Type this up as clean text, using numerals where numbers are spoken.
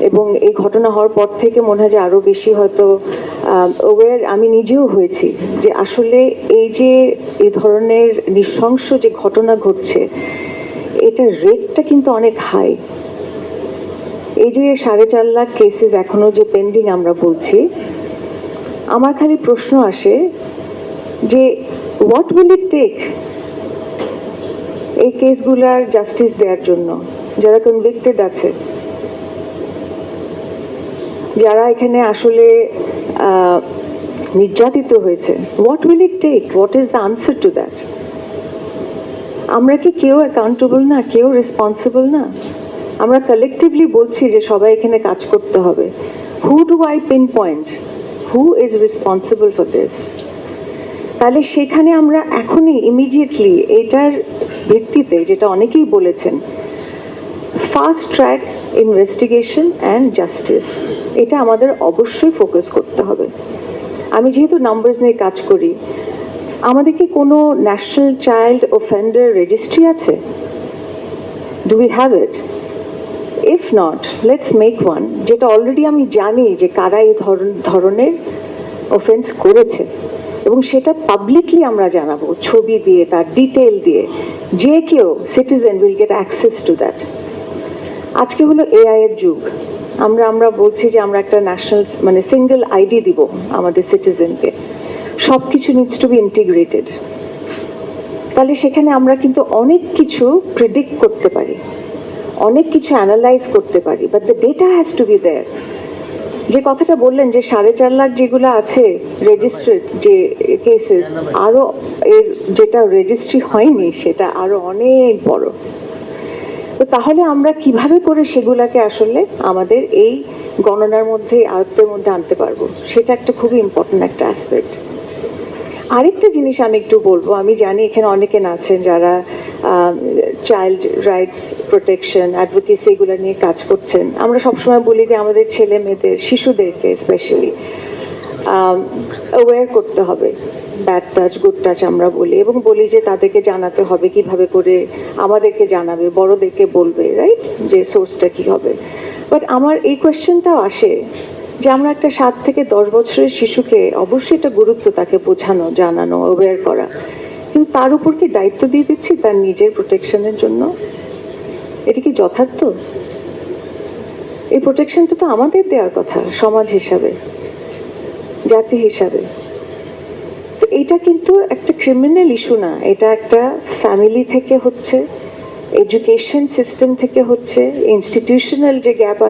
এবং এই ঘটনা হওয়ার পর থেকে মনে হয় যে আরও বেশি হয়তো অ্যাওয়্যার আমি নিজেও হয়েছি যে আসলে এই যে এই ধরনের নৃশংস যে ঘটনা ঘটছে এটা রেটটা কিন্তু অনেক হাই। এই যে 4.5 লাখ কেসেস এখনো যে পেন্ডিং আমরা বলছি, আমার খালি প্রশ্ন আসে যে হোয়াট উইল ইট টেক এই কেসগুলার জাস্টিস দেওয়ার জন্য, যারা কনভিক্টেড আছে, যারা এখানে আসলে নির্যাতিত হয়েছে, what will it take, what is the answer to that? আমরা কি কেউ অ্যাকাউন্টেবল না, কেউ রেসপন্সিবল না? আমরা কালেকটিভলি বলছি যে সবাই এখানে কাজ করতে হবে। Who do I pin point, who is responsible for this? তাহলে সেখানে আমরা এখনই ইমিডিয়েটলি এটার ভিত্তিতে, যেটা অনেকেই বলেছেন, fast track investigation and justice, এটা আমাদের অবশ্যই ফোকাস করতে হবে। আমি যেহেতু নাম্বারস নিয়ে কাজ করি, আমাদের কি কোনো ন্যাশনাল চাইল্ড অফেন্ডার রেজিস্ট্রি আছে? Do we have it? If not, let's make one, যেটা অলরেডি আমি জানি যে কারা এই ধরনের অফেন্স করেছে, এবং সেটা পাবলিকলি আমরা জানাবো, ছবি দিয়ে, তার ডিটেল দিয়ে, যে কেউ citizen will get access to that. আজকে হলো এআই এর যুগ, আমরা বলছি যে আমরা একটা ন্যাশনাল মানে সিঙ্গেল আইডি দিব আমাদের সিটিজেনকে, সব কিছু নিডস টু বি ইন্টিগ্রেটেড। তাহলে সেখানে আমরা কিন্তু অনেক কিছু প্রেডিক্ট করতে পারি, অনেক কিছু অ্যানালাইজ করতে পারি, but the data has to be there. যে কথাটা বললেন যে 4.5 লাখ যেগুলো আছে রেজিস্ট্রেড যে কেসেস, আরো এর যেটা রেজিস্ট্রি হয়নি সেটা আরো অনেক বড়। তো তাহলে আমরা কিভাবে করে সেগুলাকে আসলে আমাদের এই গণনার মধ্যে, আয়ত্তের মধ্যে আনতে পারবো, সেটা একটা খুবই ইম্পর্টেন্ট একটা অ্যাসপেক্ট। আরেকটা জিনিস আমি একটু বলবো, আমি জানি এখানে অনেকে আছেন যারা চাইল্ড রাইটস প্রোটেকশন, অ্যাডভোকেসি এগুলো নিয়ে কাজ করছেন। আমরা সবসময় বলি যে আমাদের ছেলে মেয়েদের, শিশুদেরকে স্পেশালি অ্যাওয়্যার করতে হবে, ব্যাড টাচ গুড টাচ আমরা বলি, এবং বলি যে তাদেরকে জানাতে হবে কিভাবে করে, আমাদেরকে জানাবে, বড়দেরকে বলবে, রাইট, যে সোর্সটা কি হবে। বাট আমার এই কোয়েশ্চেনটাও আসে যে আমরা একটা 7 থেকে 10 বছরের শিশুকে অবশ্যই এটা গুরুত্ব, তাকে বোঝানো, জানানো, অ্যাওয়্যার করা, কিন্তু তার উপর কি দায়িত্ব দিয়ে দিচ্ছি তার নিজের প্রোটেকশনের জন্য? এটা কি যথার্থ? এই প্রোটেকশনটা তো আমাদের দেওয়ার কথা সমাজ হিসাবে, জাতি হিসাবে। তো এটা কিন্তু একটা ক্রিমিনাল ইস্যু না, এটা একটা ফ্যামিলি থেকে হচ্ছে, এডুকেশন সিস্টেম থেকে হচ্ছে, ইনস্টিটিউশনাল যে গ্যাপ